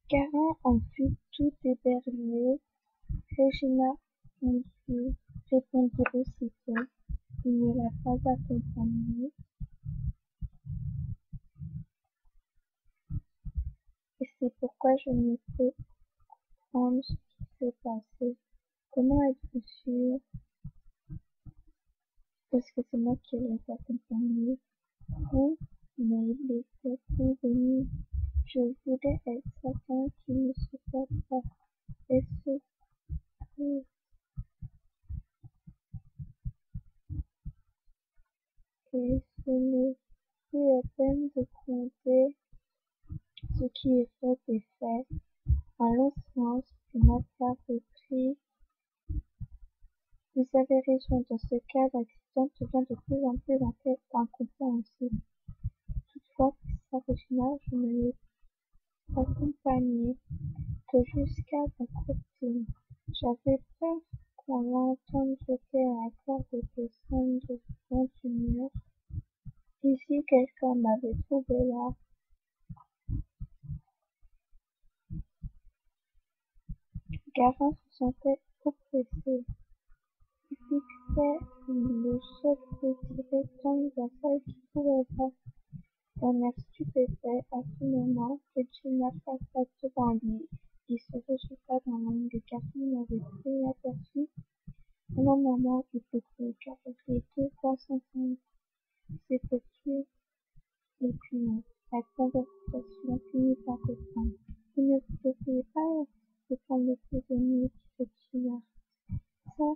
Garin a vu tout éberlué. Regina répondit aussitôt: il ne l'a pas accompagnée. Et c'est pourquoi je ne peux comprendre ce qui s'est passé. Comment êtes-vous sûr? Parce que c'est moi qui l'ai accompagné. Vous, mais il était convenu. Je voulais être certain qu'il ne se passe pas. Et ce n'est plus la peine de compter. Ce qui est fait est fait. En l'autre sens, une affaire reprit. Vous avez raison, dans ce cas, l'accident devient de plus en plus incompréhensible. Toutefois, sa Regina, je ne l'ai accompagnée que jusqu'à la courtine. J'avais peur qu'on l'entende jeter à la corde des scènes de grande humeur. Et si quelqu'un m'avait trouvé là, Garin se sentait oppressé. Il fixait le seul petit rectangle de la salle qui pouvait voir. D'un air stupéfait, à ce moment, Regina passa devant lui. Il se rejeta dans l'ombre. Garçon n'avait plus aperçu. Au même moment, il fut pris, car les deux voix s'entendent. C'était sûr. Et puis, la conversation finit par reprendre. Vous ne devriez pas répondre le prisonnier, dit Regina. Ça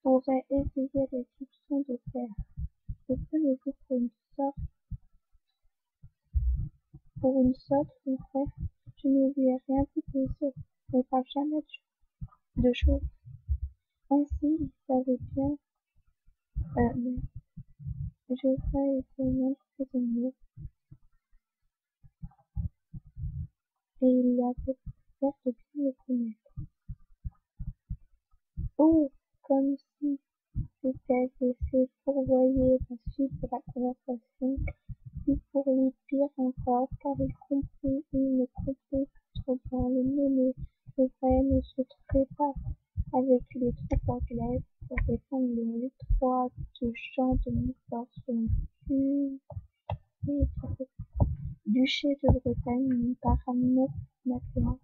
aurait éveillé les soupçons de père. Me prenez-vous pour une sotte, mon frère? Je ne lui ai rien dit de ce. Ne parle jamais de choses. Ainsi, il savait bien, mais Geoffrey était mon prisonnier, et il avait l'air de bien le connaître. Oh! Comme si s'était laissé fourvoyer la suite de la conversation, puis pour lui pire encore, car il ne comprit que trop bien. Le nommé Geoffrey ne se trouvait pas avec les troupes anglaises pour défendre les droits de Jean de Montfort sur le duché de Bretagne ni par amour maintenant,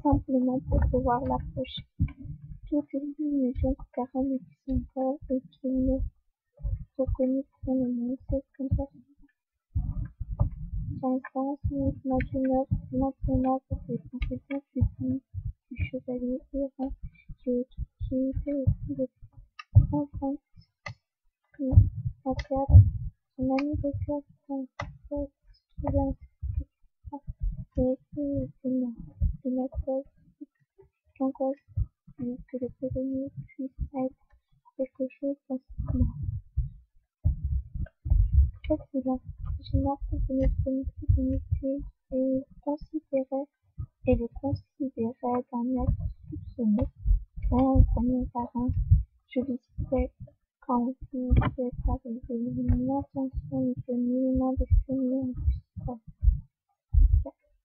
simplement pour pouvoir l'approcher. Toutes les illusions que Garin ne fit encore et qu'il ne reconnut point le monde, c'est comme ça. Son sens maintenant vers les conséquences du chevalier errant qui était aussi le enfant qui à perdre. Son ami de cœur François se trouvait ainsi et était mort. Et l'angoisse lui que le prisonnier puisse être quelque chose dans cette mort. Quel silence! Regina convenait de plus et le considérait d'un air soupçonneux. Un premier parrain, je lui disais quand vous êtes arrivé, l'intention n'était nullement d'espionner en plus.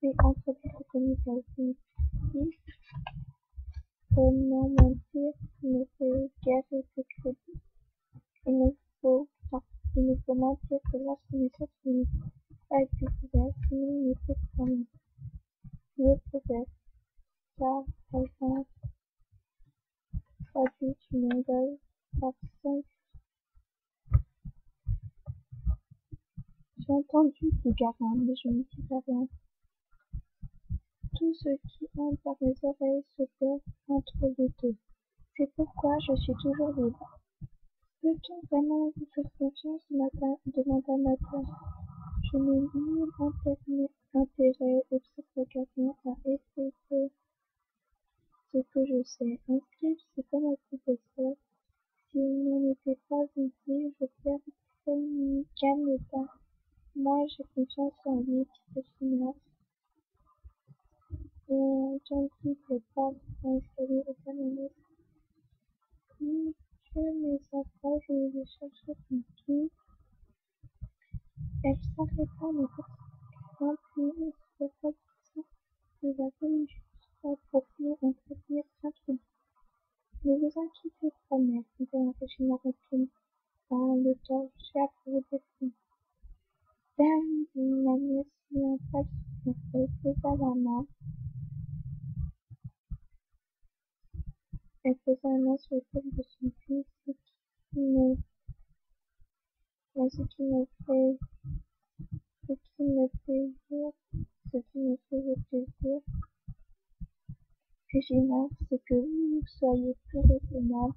Et introduire le commissaire ici, comment mentir ne fait guère de crédit. Il ne faut mentir que lorsqu'on est sûr qu'il ne peut pas être découvert, sinon il ne peut pas mentir. Le proverbe, car Alphonse traduit du mongol par 5. J'ai entendu, dit Garin, mais je ne dis rien. Tout ce qui entre par mes oreilles se perd entre les deux. C'est pourquoi je suis toujours libre. Peut-on vraiment vous faire confiance, demanda Madeleine. Je n'ai nul intérêt, observa Garin, à effacer ce que je sais. Un scribe, c'est comme un professeur. S'il n'en était pas ainsi, je gagne le pas. Moi, j'ai confiance en lui, dit Regina, et entendit les pas d'un escalier au dernier. Puis, mes affaires, je les chercher partout. Elle s'arrêta, mais pas puis le fabricant de la volupté pour nous entretenir tranquillement. Ne vous inquiétez pas, mère, dit Regina Roquine par le torché à vous défendre. Dame Agnès mit en place son feu, posa la main, elle posa la main sur l'épaule de son fils, ce qui me fait plaisir, ce qui me faisait plaisir, Regina, c'est que vous soyez plus raisonnable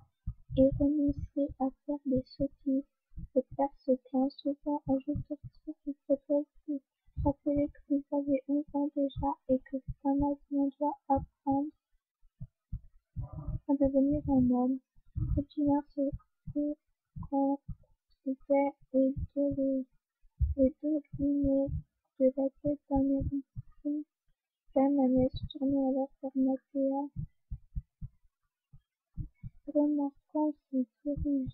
et renonciez à faire des sottises. Le père se plaint souvent à juste titre. Il faudrait vous rappeler que vous avez 11 ans déjà et que un adulte doit apprendre à devenir un homme. Regina se conduisait les deux guillemets de la tête d'un air incertain. Dame Agnès tournait alors vers Mathéa, remarquant son sourire.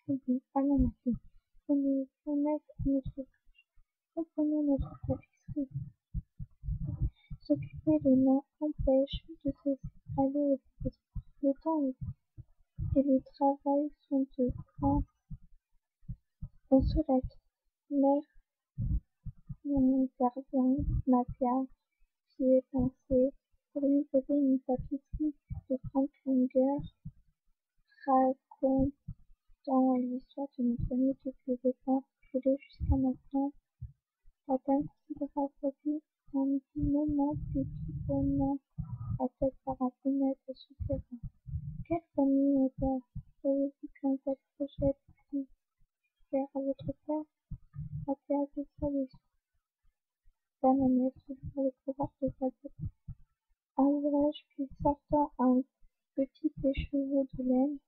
Elle dit: allons, ma fille, reprenons notre tapisserie. S'occuper les mains empêche de se laisser aller au plaisir. Le temps et le travail sont de grands consolateurs. Mère intervient, Mathéa, qui est pincée, pourriez-vous une tapisserie de grande longueur, racontant l'histoire de notre ami depuis le temps brûlé jusqu'à maintenant. La dame considéra sa vie un moment, puis tournant la tête par la fenêtre souterraine. Quelle famille audace! Voyez-vous qu'un tel projet puisse plaire à votre père? Mathéa baissa les yeux. Dame Agnès ouvrit le couvercle de sa boîte à ouvrage, puis sortant un petit écheveau de laine.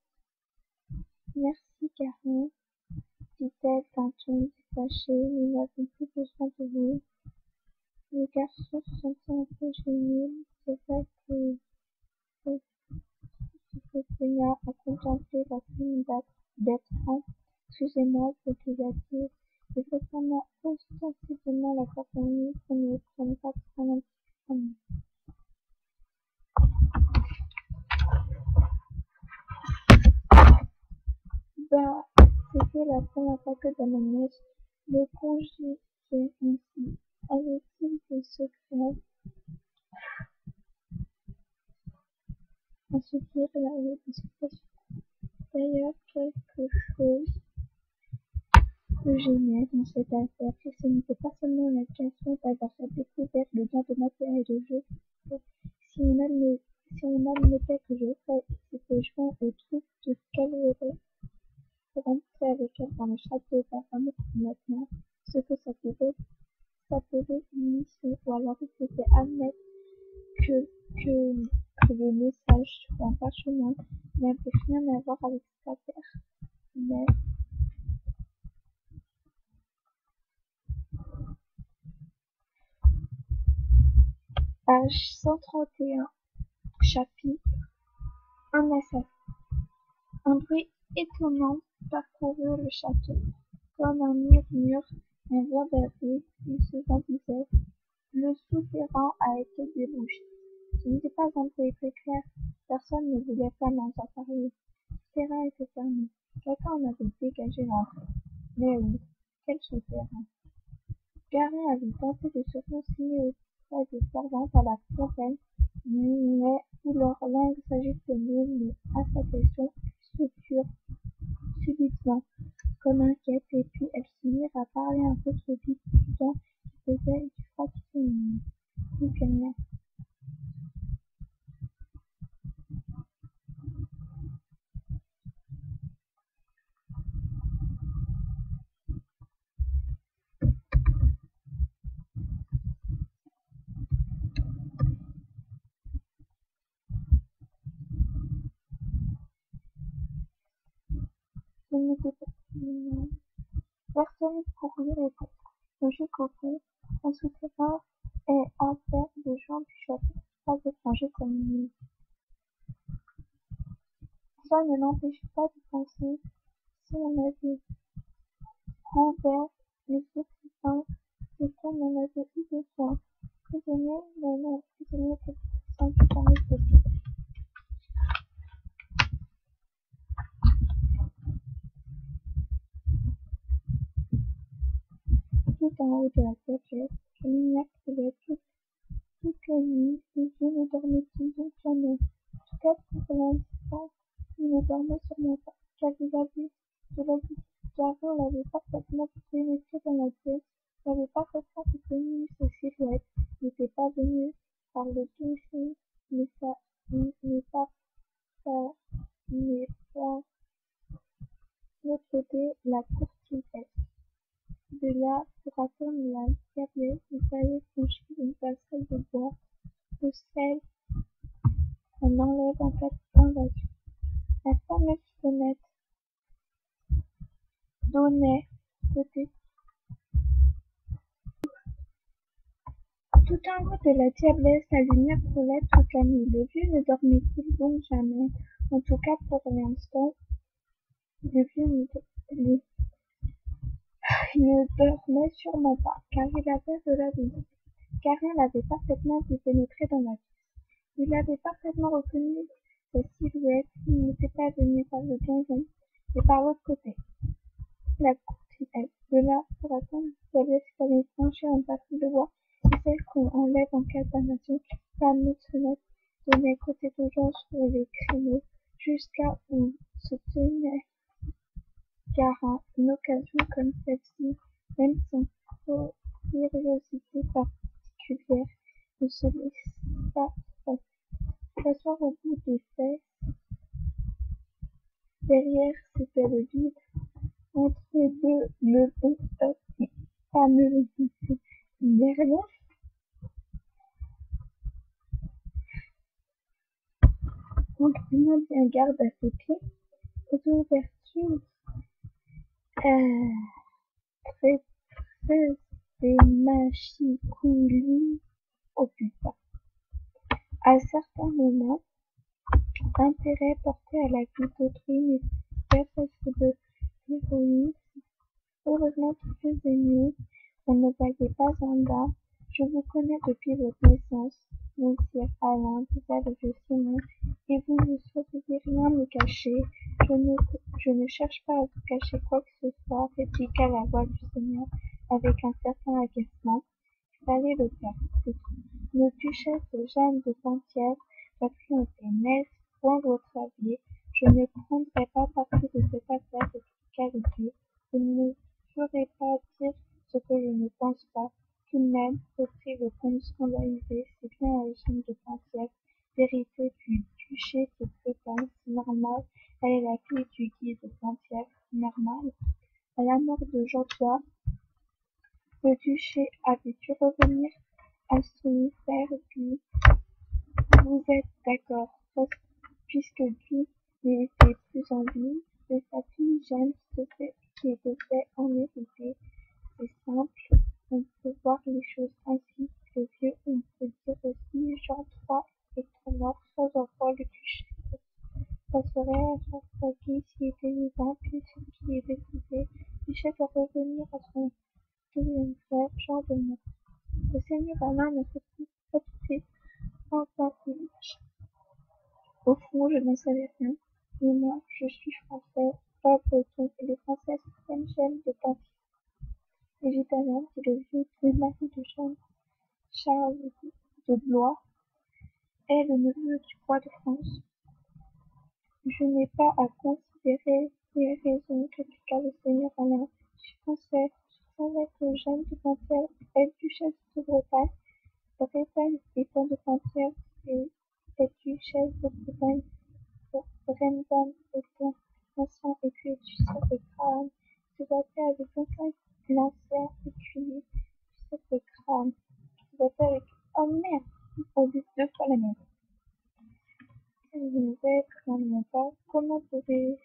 Merci, Caron, dit-elle d'un ton détaché, nous n'avons plus besoin de vous. Le garçon se sentit un peu gêné. C'est vrai que se plaigna à contempler la scène d'Bertrand. Excusez-moi, s'écria-t-il, il referma ostensiblement la porte en lui pour ne prenne pas pour un antiquaire. Bah, c'était la première fois que Dame Agnès le conjuguait ainsi. Avait-il des secrets à se dire là-haut discrétion? D'ailleurs, quelque chose le gênait dans cette affaire, que ce n'était pas seulement la création d'avoir découvert le bien de Mathéa et de Geoffrey. Si on admettait que Geoffrey s'était joint aux troupes de Calvaire pour entrer avec elle dans le château par amour pour Mathéa, ce que ça pouvait s'appeler une mission, ou alors il faisait admettre que, que le message sur un parchemin n'avait rien à voir avec cette affaire. Mais page 131, chapitre un assassin. Un bruit étonnant parcourut le château. Comme un murmure, un vent d'avril, il se disait: le souterrain a été débouché. Ce n'était pas un bruit très clair. Personne ne voulait vraiment en parler. Le souterrain était fermé. Quelqu'un en avait dégagé l'entrée. Mais où? Quel souterrain? Garin avait tenté de se renseigner auprès des servantes à la fontaine, mais où leur langue s'agitait mieux, mais à sa question, ils se turent subitement, comme inquiètes, et puis elles se mirent à parler un peu trop vite, du temps qui faisait du froid qui se mit plus rien. Ce n'était pas personne pour lui répondre. Jusqu'au fond, un souterrain est à faire de gens du château, pas étrangers comme nous. cela ne l'empêchait pas de penser, si on avait rouvert les occupants et qu'on en avait eu besoin, prisonniers, mais non, prisonniers sans plus jamais possible. Tout en haut de la clochette, je m'immergeais toute la nuit, les yeux ne dormaient-ils donc jamais. En tout cas, pour l'instant, ils ne dormaient sûrement pas, car il avait de l'habitude. Garo l'avait parfaitement pénétré dans la pièce, l'avait parfaitement reconnu ses silhouettes, n'était pas venu par le toucher, mais par l'autre côté, la courtisette. De là, pour atteindre la diablesse, il fallait franchir une passerelle de bois, de sel, qu'on enlève en cas d'invasion. La fameuse fenêtre donnait côté tout en haut de la diablesse, la lumière roulait toute la nuit. Le vieux ne dormait-il donc jamais? En tout cas, pour l'instant, le vieux il ne dormait sûrement pas, car il avait de la visite. Carin l'avait parfaitement vu pénétrer dans la pièce. Il avait parfaitement reconnu sa silhouette. Il n'était pas venu par le donjon, mais par l'autre côté. La courtisette. De là, pour atteindre la diablesse, il fallait franchir un passage de bois, et celle qu'on enlève en cas d'invasion. La fameuse fenêtre donnait côté de gens sur les créneaux, jusqu'à où se tenait Carin. Une occasion comme celle-ci, même sans curiosité particulière, ne se laissa s'asseoir au bout des fesses. Derrière, c'était le vide. Entre deux, le bon fameux Merlin. En prenant bien garde à ses pieds, aux ouvertures prêteuses des machicoulis au putain. À certains moments, l'intérêt porté à la vie d'autrui nécessitait presque de l'héroïsme. Heureusement qu'il faisait nuit, on ne voyait pas en bas. Je vous connais depuis votre naissance, messire Alain, disait le vieux Simon, et vous ne sauriez rien me cacher. Je ne cherche pas à vous cacher quoi que ce soit, répliqua la voix du Seigneur avec un certain agacement. Il fallait le faire, c'est tout. Nos duchesses Jeanne de Penthièvre, Catherine était n'est-ce point votre avis? Je ne prendrai pas parti de cette affaire, répliqua le vieux. Je ne ferai pas dire ce que je ne pense pas. Tout de même, reprit le comte scandalisé, c'est bien Eugène de Penthièvre, vérité du duché de Bretagne, c'est normal. Elle est la fille du guide de Penthièvre, c'est normal. À la mort de Jean-Pierre, le duché avait dû revenir à son père Guy. Vous êtes d'accord, puisque Guy n'était plus en vie, c'est sa fille Jeanne qui devait en hériter. C'est simple, on peut voir les choses ainsi. Le vieux, on peut dire aussi Jean III étant mort sans enfant, le duché passerait à son Guy s'il était vivant, puis s'il est décédé, duché doit revenir à son deuxième frère, Jean de Mont. Le seigneur Alain ne se fit pas tout de suite en Saint-Philippe. Au fond, je n'en savais rien. Mais moi, je suis français, pas breton, et les Français s'aiment Jeanne de Penthièvre. Évidemment, dit le vieux, le mari de Jeanne, Charles de Blois, est le neveu du roi de France. Je n'ai pas à considérer les raisons, répliqua le seigneur Alain. Je suis français, je savais que Jeanne de Penthièvre est duchesse de Bretagne. Bretagne étant de Penthièvre, est duchesse de Bretagne. Brendan étant ancien écuyer du sire de Graham, se battait avec l'ancien écuyer du sire de Graham, se battait avec oh merde, on dit deux fois la même. Si vous ne connaissez pas, comment pouvez